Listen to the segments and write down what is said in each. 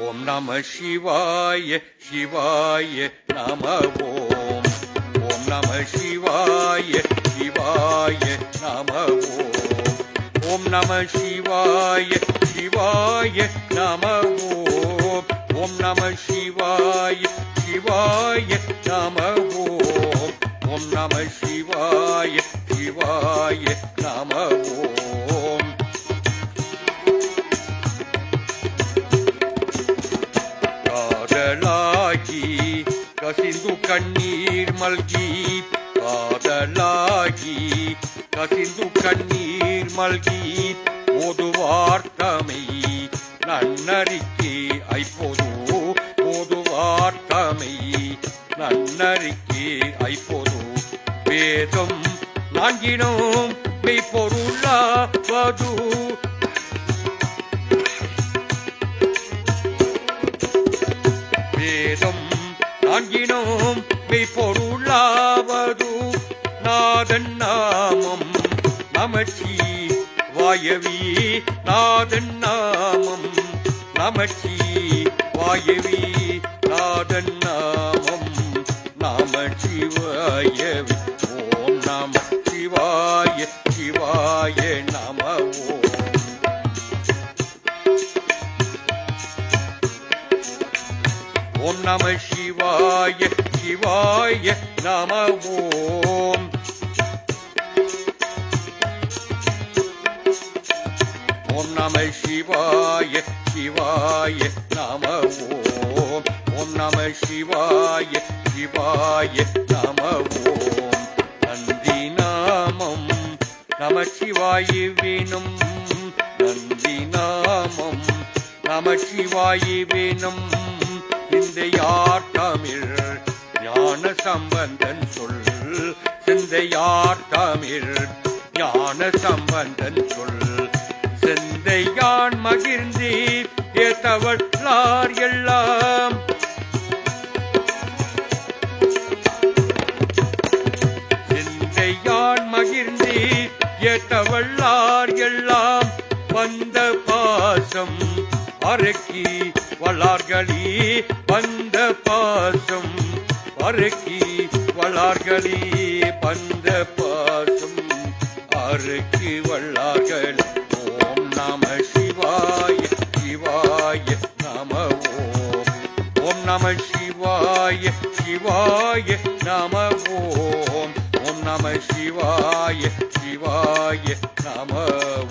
ஓம் நம சிவாய சிவாய நம ஓம். ஓம் நம சிவாய சிவாய நம ஓம். ஓம் நம சிவாய சிவாய நம ஓம். ஓம் நம சிவாய சிவாய நம ஓம். ஓம் நம சிவாய சிவாய நம ஓம். காதலாகி கசிந்து கண்ணீர் மல்கி, காதலாகி கசிந்து கண்ணீர் மல்கி, ஓதுவார்த்தமை நன்னறிக்கை ஐப்போது, ஓதுவார்த்தமை நன்னறிக்கை ஐப்போது, வேதம் நான்கினும் மெய்ப்பொருளாவது, வேதம் நான்கினும் மெய்ப்பொருளாவது, நாதன் நாமம் நமச்சிவாயவி, நாதன் நாமம் நமச்சிவாயவி, நாதன் நாமம் நமச்சிவாயவி. ஓம் நம சிவாய சிவாய நம ஓம். ஓம் நம சிவாய சிவாய நம ஓம். ஓம் நம சிவாய சிவாய நம ஓம். ஓம் நம சிவாய சிவாய நம ஓம். நந்தி நாமம் நமச்சிவாயவேனும், நந்தி நாமம் நமச்சிவாயவேனும், சிந்தையார் தமிழ் ஞான சம்பந்தன் சொல், சிந்தையார் தமிழ் ஞான சம்பந்தன் சொல், சிந்தையான் மகிழ்ந்து ஏத்தவள்ளார் எல்லாம், சிந்தையான் மகிழ்ந்து ஏத்தவள்ளார் எல்லாம், வந்த பாசம் அறுக்கி வளார்களே, வந்த பாசம் அறுக்கி வளார்களே, வந்த பாசம் அறுக்கி வளார்கள். ஓம் நம சிவாய சிவாய நம ஓம். ஓம் நம சிவாய சிவாய நம ஓம். ஓம் நம சிவாய சிவாய நம ஓம்.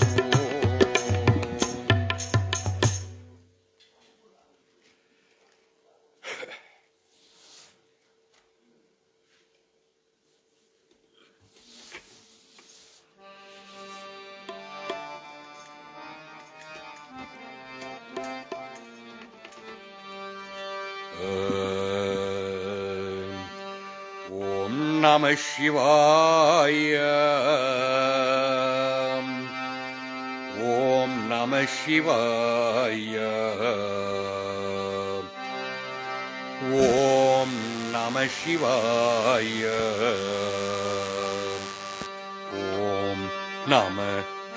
ஓம் நம சிவாய. ஓம் நம சிவாய. ஓம் நம சிவாய. ஓம் நம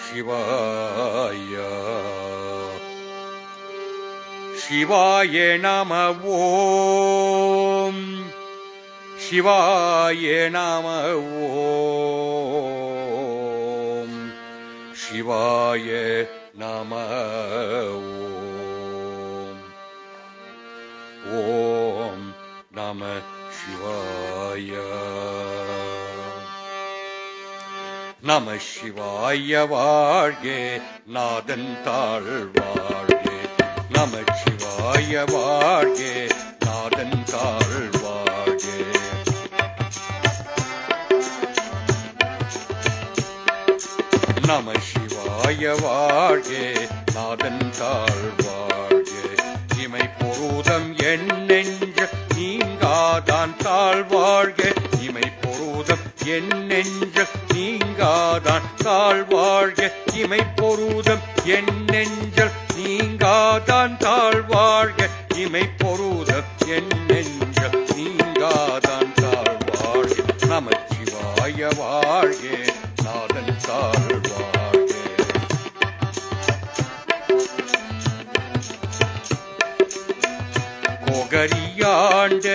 சிவாய. சிவாய நம ஓம். சிவாய நம ஓம். சிவாய நம ஓம். ஓம் நம சிவாய. நம சிவாய வாழ்க, நாதன் தாழ் வாழ்க. நம சிவாய வாழ்க, நாதன் தாழ் வாழ்க. நம சிவாய வாழ்க, நாதன் தாழ் வாழ்க. இமை பொருதம் என் நெஞ்ச நீங்காதான் தாழ் வாழ்க. இமை பொருதம் என் நெஞ்ச நீங்காதான் தாழ் வாழ்க. இமை பொருதம் என் நெஞ்சல் நீங்காதான் தாழ் வாழ்க. இமை பொருதம் என் நெஞ்சல் நீங்காதான் தாழ் வாழ்க. நமச்சிவாய வாழ்க, நாதன் தாழ் வாழ்க. போகரியாண்ட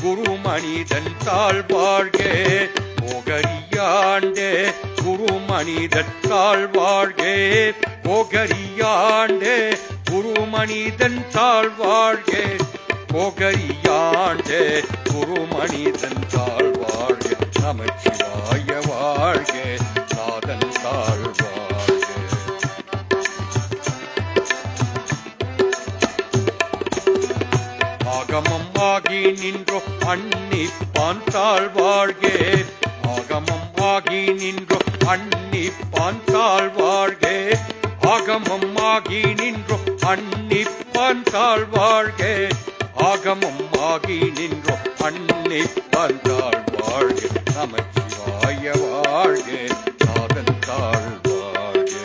குருமனிதன் தாழ்வாழ்க போகரியாண்ட குருமனிதன் தாழ்வாழ்க போகரியாண்ட குருமனிதன் தாழ்வாழ்க போகரியாண்ட குருமனிதன் தாழ்வாழ்க நமச்சிவாய வாழ்க நாதன் தாழ்வாழ்க ஆகமம் ஆகி நின்றோ அன்னிப்பான் தாழ்வாழ்க ஆகமம் ஆகி நின்றோ அன்னிப்பான் தாழ்வாழ்க ஆகமம் ஆகி நின்றோ அன்னிப்பான் தாழ்வாழ்க ஆகமம் ஆகி நின்றோ அன்னிப்பான் தாழ்வாழ்க நமச்சிவாய வாழ்க நாதன் தாழ்வாழ்க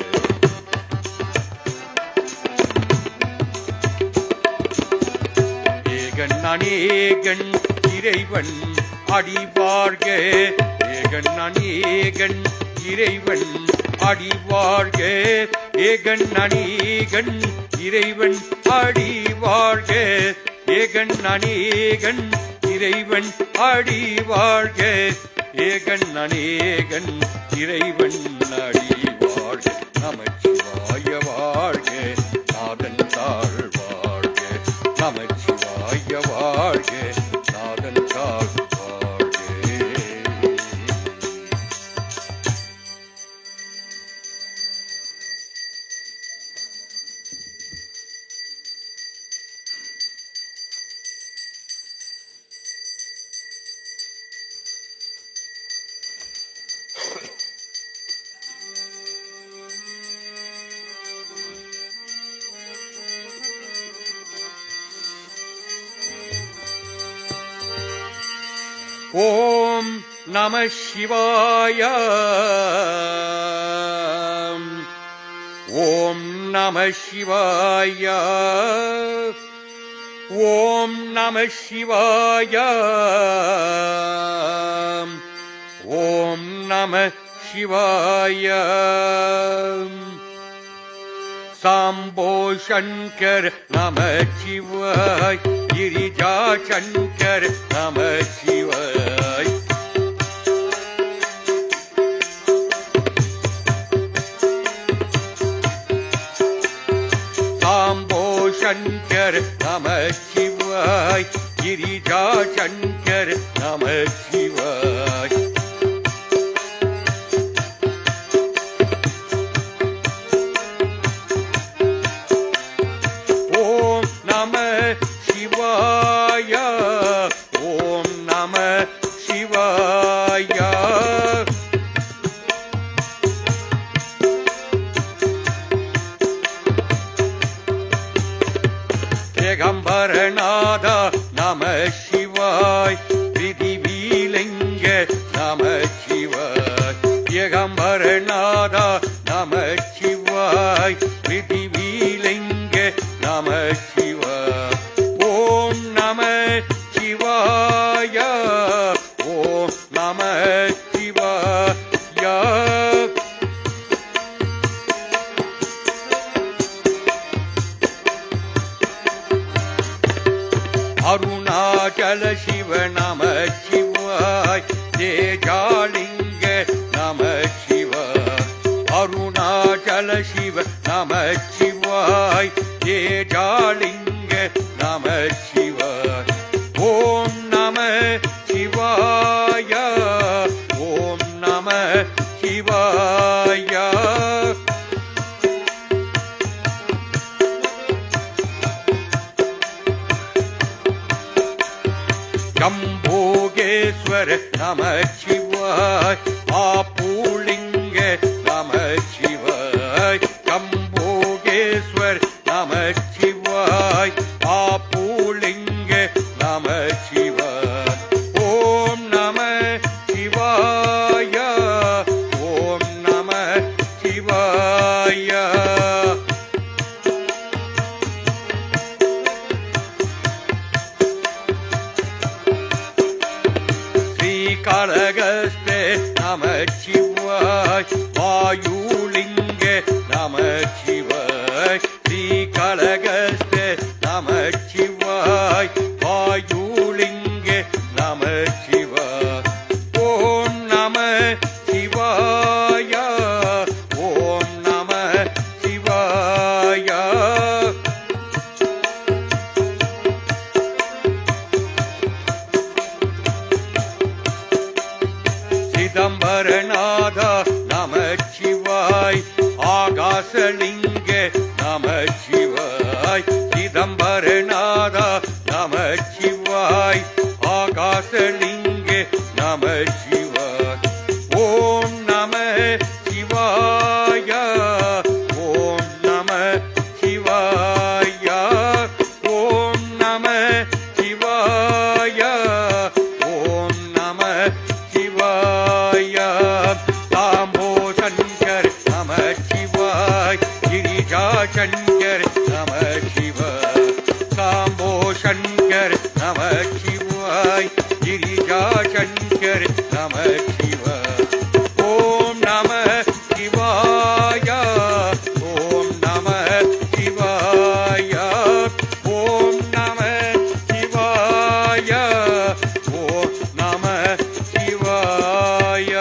ஏகன் அநேகன் இறைவன் அடிவாழ்க ஏகன் அநேகன் இறைவன் அடிவாழ்க ஏகன் அநேகன் இறைவன் அடிவாழ்க ஏகன் அநேகன் இறைவன் அடிவாழ்க ஏகன் அநேகன் இறைவன் அடிவாழ்க நமச்சிவாய வாழ்க நாதன் தாழ்வாழ்க நமச்சிவாய வாழ்க நாதன் தாழ்வாழ்க ஓம் நம சிவாய ஓம் நம சிவாய ஓம் நம சிவாய ஓம் நம சிவாய சாம்போ சங்கர் நம சிவாய் गिरिजा शंकर नमः शिवाय साम्बो शंकर नमः शिवाय गिरिजा शंकर नमः शिवाय ओम नमः शिवाय ओम नमः शिवाय दिगंबरनाथ नमः शिवाय पृथ्वीलिंग नमः शिवाय दिगंबरनाथ नमः शिवाय पृथ्वीलिंग नमः शिवाय ओम नमः शिवाय ओम नमः शिवाय अरुणाचल शिव नमः शिवाय तेजालिंग नमः शिवाय अरुणाचल शिव नमः शिवाय तेजालिंग नमः शिवाय ओम नमः शिवाय ओम नमः शिवाय जम्बोगेश्वर नमः शिवाय आपूलिंग नमः शिवाय जम्बोगेश्वर नमः शिवाय आपूलिंग नमः शिवाय ओम नमः शिवाय ओम नमः शिवाय कालगस्ते नमः शिवाय वायुलिंग नमः शिवाय श्रीकालगस्ते नमः शिवाय கைலாசலிங்க நமச்சிவாய் சிதம்பரநாதா நமச்சிவாய் ஆகாசலிங்க நமச்சிவாய் ஓம் நம சிவாய ஓம் நம சிவாய ஓம் நம சிவாய ஓம் நம சிவாய தாம்போ சங்கர் நம சிவாய் கிரிஜா சங்கர் நம சிவாய் தாம்போ சங்கர் நம சிவாய் கிரிஜா சங்கர் நம சிவாய் ஓம் நம சிவாய ஓம் நம சிவாய ஓம் நம சிவாய ஓம் நம சிவாய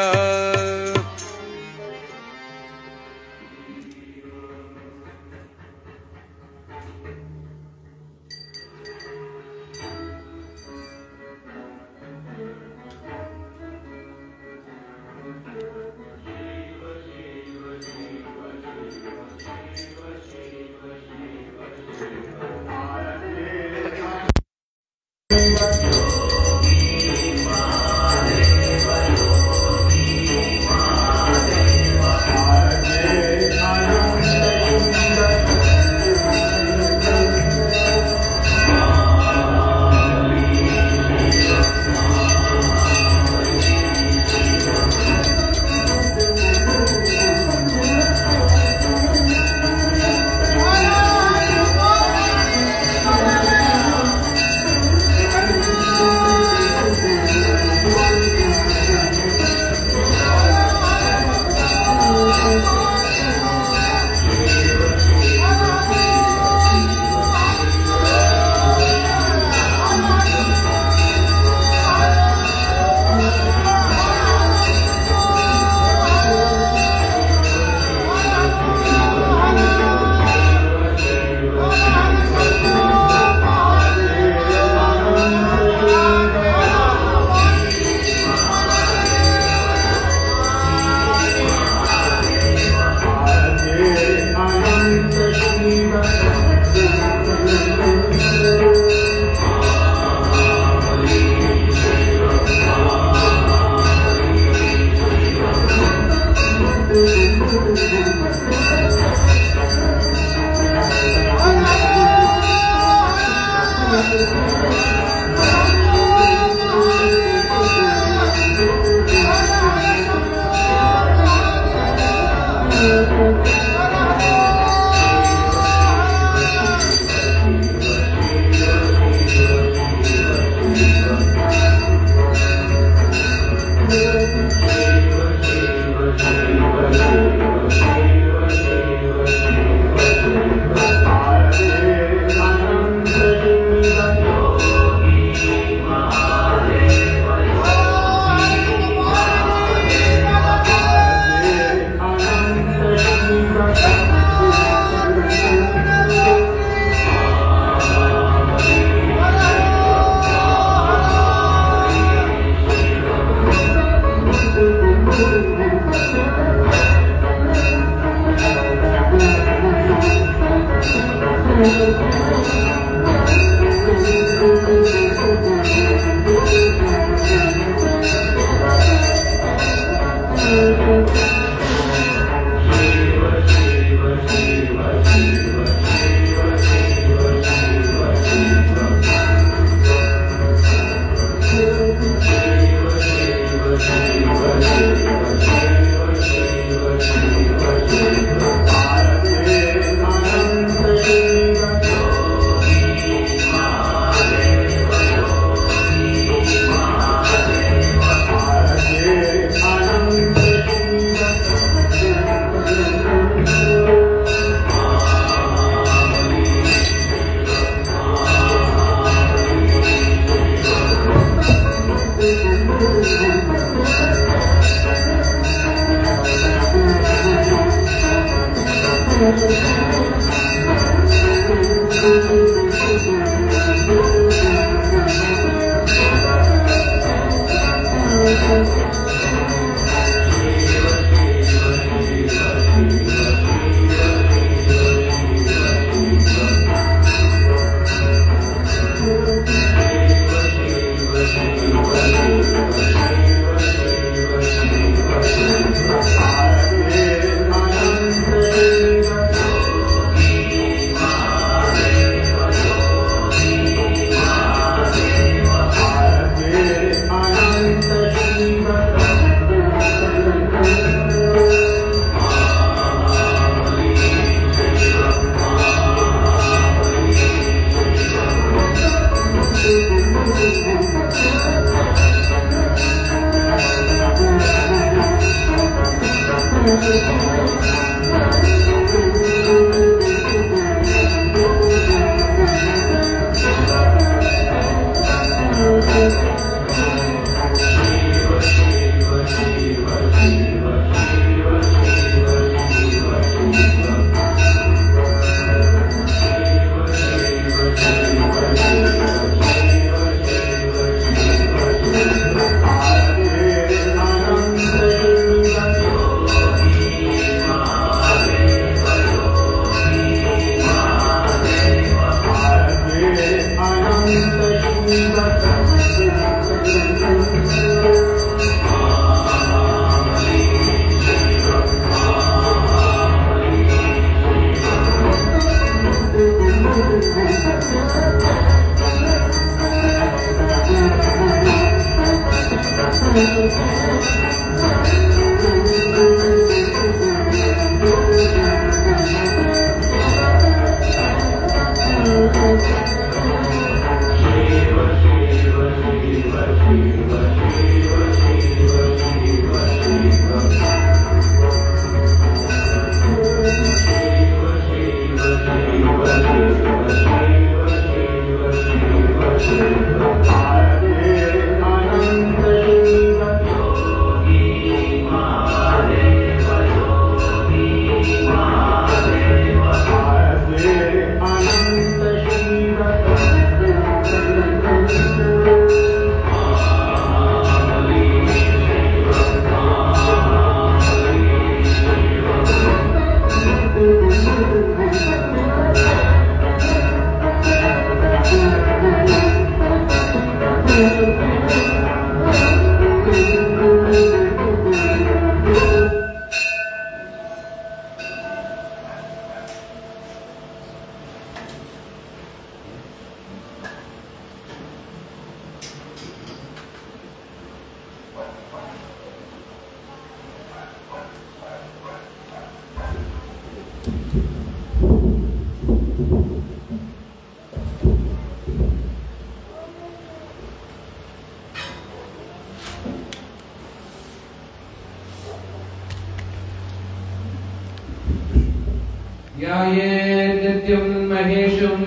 नित्यं महेशं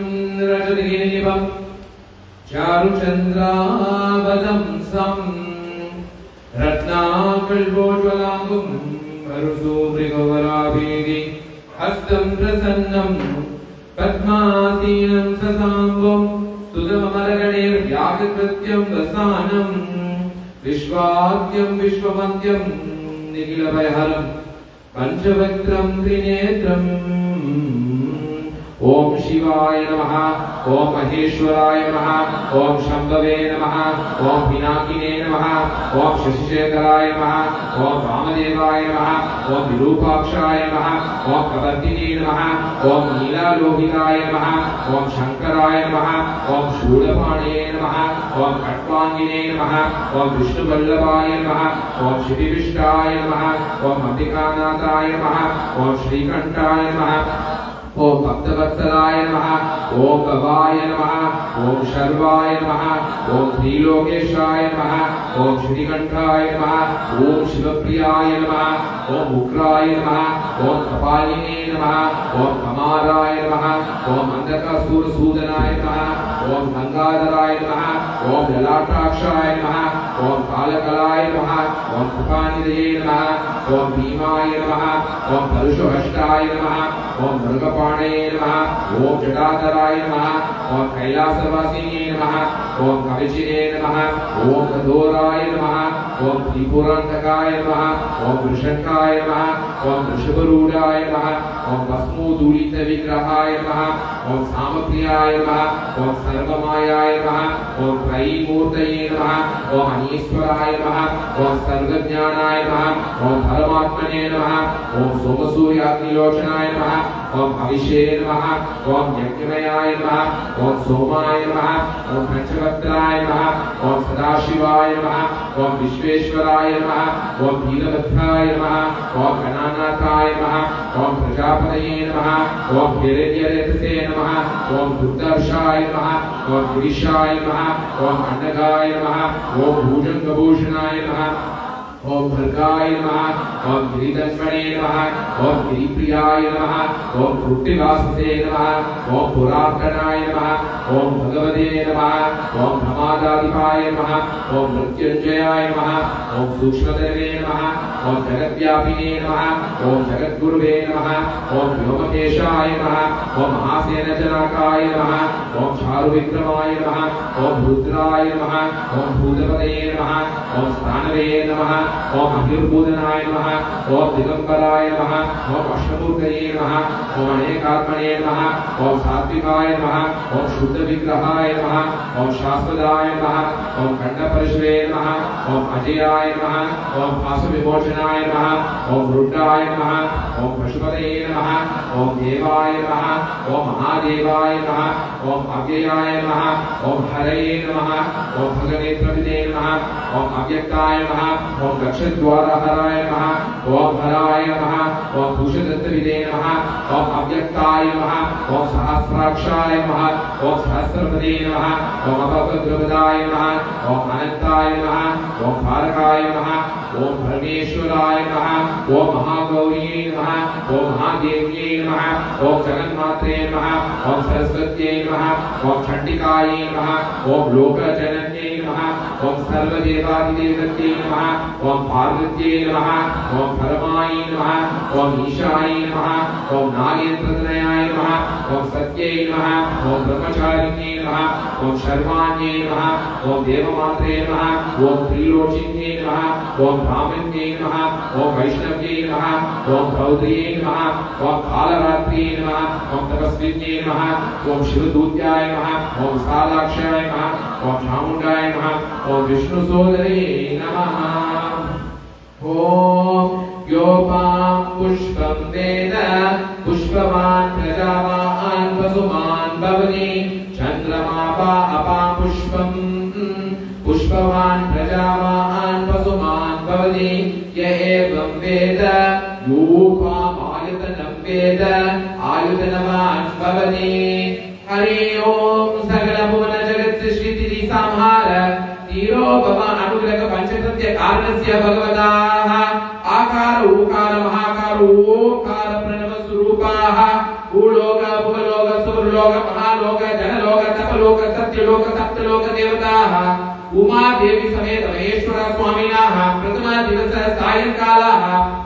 रजतगिरिनिभं चारुचन्द्रावदं सं रत्नाकल्पोज्वलाम्बुं वरुसोमृगवराभेदि हस्तं प्रसन्नं पद्मासीनं ससाम्बं स्तुतममरगणैर्व्याकृत्यं वसानं विश्वाद्यं विश्ववन्द्यं निखिलभयहरं पंचवक्त्रं त्रिनेत्रम् ओम शिवाय नमः ओम महेश्वराय नमः ओम शंभवे नमः ओम पिनाकिने नमः ओम शशिशेखराय नमः ओम वामदेवाय नमः ओम विरूपाक्षाय नमः ओम कवर्तिने नमः ओम नीलालोहिताय नमः ओम शंकराय नमः ओम शूलपाणये नमः ओम खट्वांगिने नमः ओम विष्णुवल्लभाय नमः ओम श्रीविष्टाय नमः ओम अंबिकानाथाय नमः ओम श्रीकंठाय नमः ओम भक्तवत्सलाय नमः ओम भवाय नमः ओम शर्वाय नमः ओम त्रिलोकेशाय नमः ओम श्रीकंठाय नमः ओम शिवप्रियाय नमः ओम उग्राय नमः ओम कपालिने नमः ओम कमाराय नमः ओम अंधकासुरसूदनाय नमः ओम गंगाधराय नमः ओम ललाटाक्षाय नमः ओम कालकलाय नमः ओम कृपानिधये नमः ओम भीमाय नमः ओम परुषहस्ताय नमः ओम मृगपाणये नमः ओम जटाधराय नमः ओम कैलासवासिने नमः ओम कवचिने नमः ओम कठोराय नमः ओम त्रिपुरांतकाय नमः ओम वृषणकाय नमः ओम वृषभरूढ़ाय नमः ओम भस्मोदूलित विग्रहाय नमः ओम सामप्रियाय नमः ओम सर्वमायाय नमः ओम त्रयीमूर्तये नमः ओम अनीश्वराय नमः ओम सर्वज्ञानाय नमः ओम परमात्मने नमः ओम सोमसूर्याग्निलोचनाय नमः ओम अभिषे नमः ओम यज्ञमयाय नमः ओम सोमाय नमः ओम पंचवक्त्राय नमः ओम सदाशिवाय नमः ओम विश्वेश्वराय नमः ओम वीरभद्राय नमः ओम गणानाथाय नमः ओम प्रजापतये नमः ओम हिरण्यरेतसे नमः ओम दुर्दर्शाय नमः ओम गिरीशाय नमः ओम अन्नगाय नमः ओम भुजंगभूषणाय नमः ओम भर्गाय नमः ओम गिरिधन्वने नमः ओम गिरिप्रियाय नमः ओम फ्रुट्टिवाससे नमः ओम पुरार्कनाय नमः ओम भगवते नमः ओम प्रमादाधिपाय नमः ओम मृत्युंजयाय नमः ओम सूक्ष्मदेवे नमः ओम जगद्व्यापिने नमः ओम जगद्गुरुवे नमः ओम व्योमकेशाय नमः ओम महासेनजनकाय नमः ओम चारुविक्रमाय नमः ओम रुद्राय नमः ओम भूतपतये नमः ओम स्थानवे नमः ओम अभिर्बोधनाय नमः ओम दिगंबराय नमः ओम अष्टमूर्तये नमः ओम अनेकात्मने नमः ओम सात्विकाय नमः ओम शुद्ध विग्रहाय नमः ओम शाश्वताय नमः ओम खंडपरशुवे नमः ओम अजयाय नमः ओम पाशविमोचनाय नमः ओम रुद्राय नमः ओम पशुपतये नमः ओम देवाय नमः ओम महादेवाय नमः ओम अव्ययाय नमः ओम हरये नमः ओम भगनेत्रविदे नमः ओम अव्यक्ताय नमः ओम दक्षद्वारहराय नमः ओम हराय नमः ओम भूषदत्तविदे नमः ओम अव्यक्ताय नमः ओम सहस्राक्षाय नमः ओम सहस्रपदे नमः ओम अभद्रपदाय नमः ओम अनंताय नमः ओम भारकाय नमः ओम परमेश्वराय नमः ओम महागौरिये नमः ओम महादेव्ये नमः ओम जगन्मात्रे नमः ओम सरस्वत्यै नमः ओम चंडिकायै नमः ओम लोकजनन्यै नमः ओम सर्वदेवादिदेवत्यै नमः ओम पार्वत्यै नमः ओम परमायै नमः ओम ईशायै नमः ओम नागेन्द्रतनयाय नमः ओम सत्यै नमः ओम ब्रह्मचारिण्यै नमः ओम शर्वाण्यै नमः ओम देवमात्रे नमः ओम त्रिलोचिन्यै नमः ओम ब्राह्मण्यै नमः ओम वैष्णव्यै नमः ओम रौद्र्यै नमः ओम कालरात्र्यै नमः ओम तपस्विन्यै नमः ओम शिवदूत्याय नमः ओम सालाक्षाय नमः ओम चामुण्डाय नमः ओम विष्णुसोदरे नमः ओम योपां पुष्पं वेद पुष्पवान् प्रजावान् वसुमान् भवति चन्द्रमापा अपां पुष्पं पुष्पवान् प्रजावान् वसुमान् भवति य एवं वेद योपामायतनं वेद आयुधनवान् भवति हरि ओम सकलभुवन जगत् सृष्टि संहार तीरोपम अनुग्रह पंचतत्व कारणस्य भगवताः आकार उकार महाकार ओकार प्रणव स्वरूपाः भूलोक भुवलोक सुरलोक महालोक जनलोक तपलोक सत्यलोक सप्तलोक देवताः उमा देवी समेत महेश्वर स्वामिनाः प्रथम दिवस सायंकालः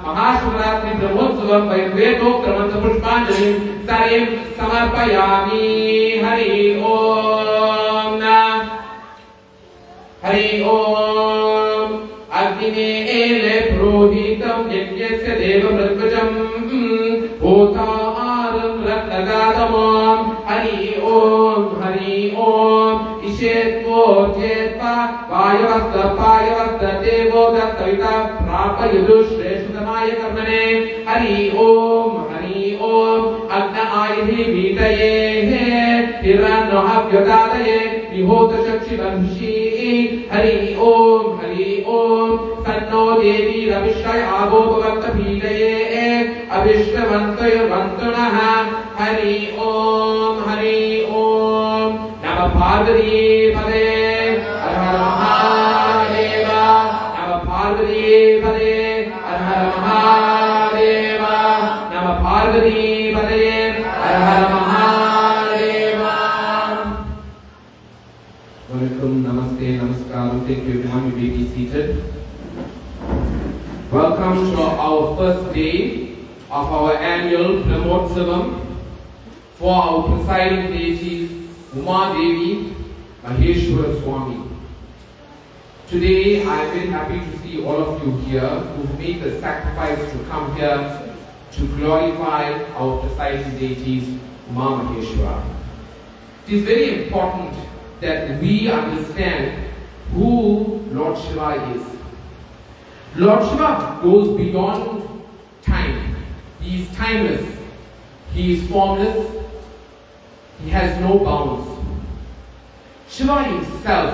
महाशिवरात्रि ब्रह्मोत्सवं वेदोक्त मंत्र पुष्पांजलिं सर्वं समर्पयामि हरि ओम अग्निमेले पुरोहितं यज्ञस्य देवमृत्युजं होतारं रत्नगातमं हरि ओम इषेत्वो चेत्वा पायवस्त देवो दत्तविता प्रापयुजुश्रेष्ठतमाय कर्मणे हरि ओम अग्न आयुधि वीतये हिरण्यहव्यदादये विहोत चक्षि बंशी हरि ओम सन्नो देवी रविष्टय आभोभवक्त पीडये अभिष्टवन्तयवन्तुनः हरि ओम नमः पार्वती पदे हर हर महादेव नमः पार्वती पदे हर हर महादेव नमः पार्वती पदे हर हर Mahadev Welcome, namaste, namaskaram. Thank you everyone. You may be seated. Welcome to our first day of our annual Brahmotsavam for our presiding deities Uma Devi, Maheshwara Swami. Today I am very happy to see all of you here who made the sacrifice to come here to glorify our presiding deities Uma Maheshwara. It is very important that we understand who Lord Shiva is. Lord Shiva goes beyond time. He is timeless. He is formless. He has no bounds. Shiva himself,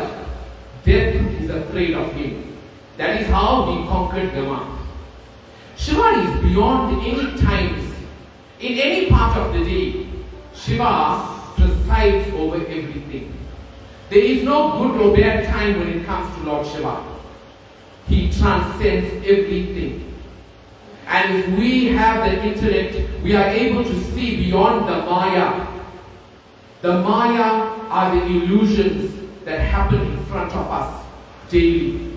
death is afraid of him. That is how he conquered Dhamma. Shiva is beyond any times. In any part of the day, Shiva presides over everything. There is no good or bad time when it comes to Lord Shiva. He transcends everything. And if we have the intellect, we are able to see beyond the Maya. The Maya are the illusions that happen in front of us daily.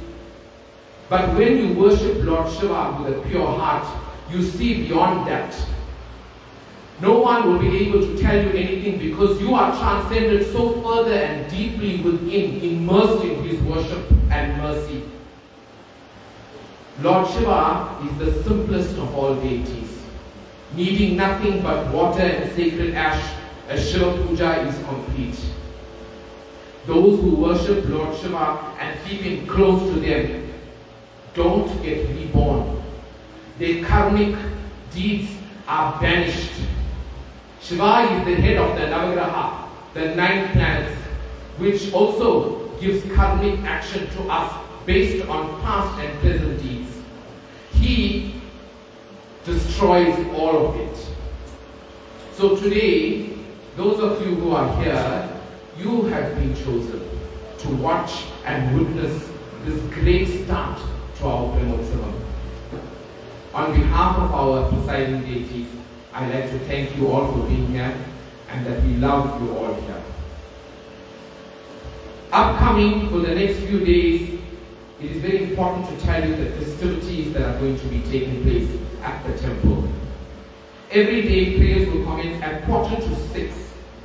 But when you worship Lord Shiva with a pure heart, you see beyond that. No one will be able to tell you anything because you are transcended so further and deeply within, immersed in his worship and mercy. Lord Shiva is the simplest of all deities. Needing nothing but water and sacred ash, a Shiva Puja is complete. Those who worship Lord Shiva and keep him close to them don't get reborn. Their karmic deeds are banished. Shiva is the head of the Navagraha, the 9 planets, which also gives karmic action to us based on past and present deeds. He destroys all of it. So today, those of you who are here, you have been chosen to watch and witness this great start to our Brahmotsavam. On behalf of our presiding deities, I'd like to thank you all for being here and that we love you all here. Upcoming for the next few days, it is very important to tell you the festivities that are going to be taking place at the temple. Every day prayers will commence at 5:45.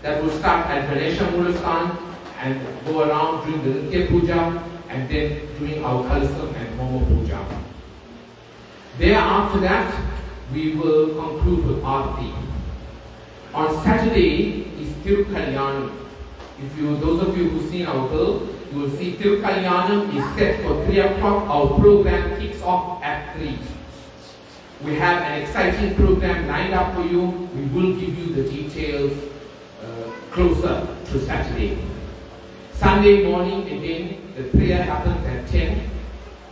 That will start at Ganesha Mulastan and go around during the Nitya Puja and then doing our Kalasam and Homo Puja. Thereafter that, we will conclude with Aarti. On Saturday is Tirukalyanam. Those of you who've seen our bill, you will see Tirukalyanam is set for 3 o'clock. Our program kicks off at 3. We have an exciting program lined up for you. We will give you the details closer to Saturday. Sunday morning again, the prayer happens at 10.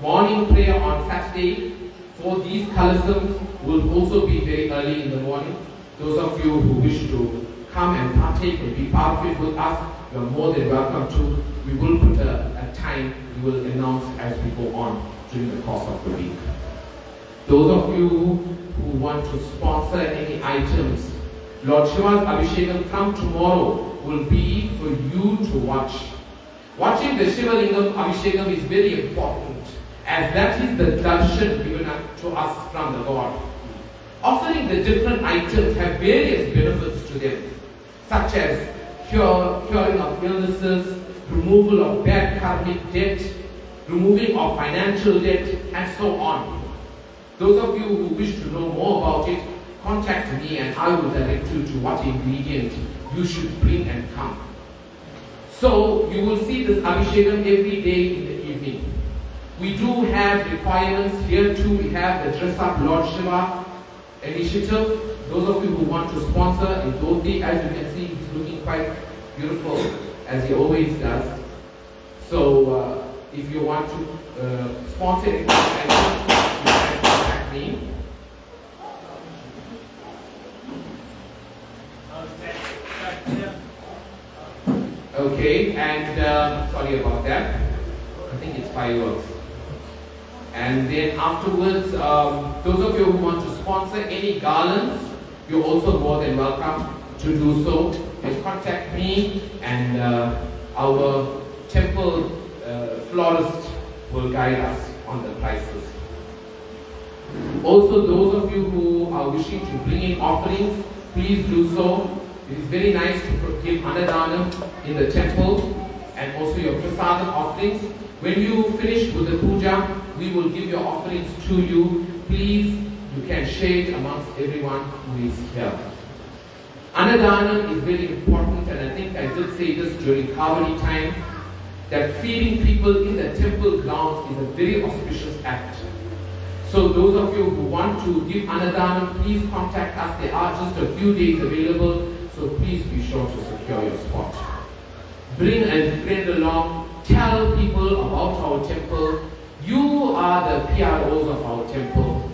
Morning prayer on Saturday for these Kalasams will also be very early in the morning. Those of you who wish to come and partake and be part of it with us, you are more than welcome to. We will put a time we will announce as we go on during the course of the week. Those of you who want to sponsor any items, Lord Shiva's Abhishekam from tomorrow will be for you to watch. Watching the Shiva Lingam Abhishekam is very important, as that is the darshan given to us from the God. Offering the different items have various benefits to them, such as curing of illnesses, removal of bad karmic debt, removing of financial debt, and so on. Those of you who wish to know more about it, contact me and I will direct you to what ingredient you should bring and come. So you will see this Abhishekam every day in the evening. We do have requirements here too. We have the Dress Up Lord Shiva initiative. Those of you who want to sponsor in Dhoti, as you can see, he's looking quite beautiful as he always does. So if you want to sponsor it, you can contact me. Okay, and sorry about that. I think it's fireworks. And then afterwards, those of you who want to sponsor any garlands, you're also more than welcome to do so. And contact me, and our temple florist will guide us on the prices. Also, those of you who are wishing to bring in offerings, please do so. It is very nice to give Annadanam in the temple and also your prasadam offerings. When you finish with the puja, we will give your offerings to you. Please, you can share it amongst everyone who is here. Annadanam is very important, and I think I did say this during Kavali time, that feeding people in the temple grounds is a very auspicious act. So those of you who want to give Annadanam, please contact us. There are just a few days available, so please be sure to secure your spot. Bring a friend along. Tell people about our temple. You are the PROs of our temple.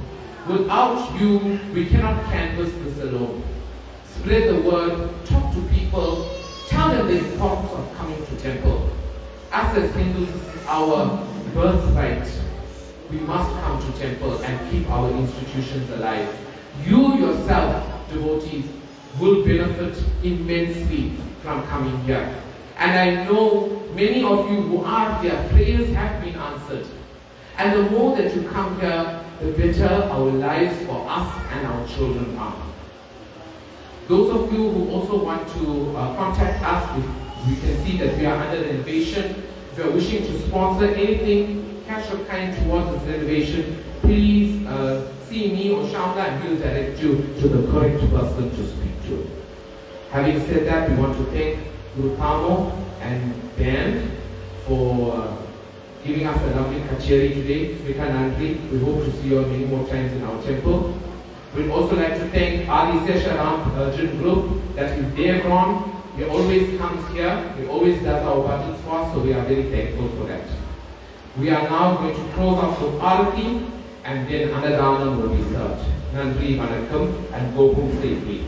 Without you, we cannot canvass this alone. Spread the word, talk to people, tell them the importance of coming to temple. Us as Hindus, this is our birthright. We must come to temple and keep our institutions alive. You yourself, devotees, will benefit immensely from coming here. And I know many of you who are here, prayers have been answered. And the more that you come here, the better our lives for us and our children are. Those of you who also want to contact us, we can see that we are under renovation. If you are wishing to sponsor anything, cash or kind towards this renovation, please see me or Shamla and we'll direct you to the correct person to speak to. Having said that, we want to thank Guru Kamo and Ben for giving us a lovely kacheri today. Smita Nandri, we hope to see you many more times in our temple. We'd also like to thank Adi Sesharam Urgent Group, that is Devron. He always comes here, he always does our budgets for us, so we are very thankful for that. We are now going to close off with Arati, and then Annadanam will be served. Nandri Vanakkam, and go home safely.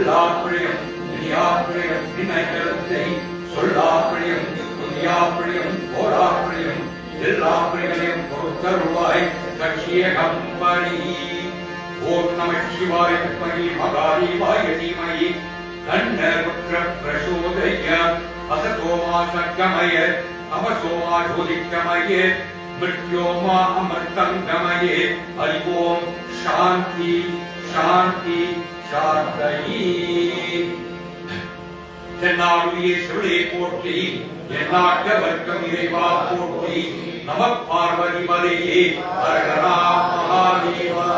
எல்லாப்பிழையும் இனியாப்பிழையும் நினைக்கிறதை சொல்லாப்பிழையும் துணியாப்பிழையும் போராப்பிழையும் எல்லாப்பிழைகளையும் பொறுத்தருவாய் கட்சியகம்பரி. ஓம் நம சிவாய வித்மஹி மகாதேவாய தீமஹி தன்னருத்ர பிரசோதய. அசதோமா சத்கமய தமசோமா ஜோதிகமய மிருத்யோமா அமிர்தங்கமய. ஹரி ஓம் சாந்தி சாந்தி சாந்தி. தென்னாடுடைய சிவளே போற்றி, எந்நாட்ட வர்க்கம் இறைவா போற்றி. நம பார்வதி மலையே ஹர ஹர மகாதேவா.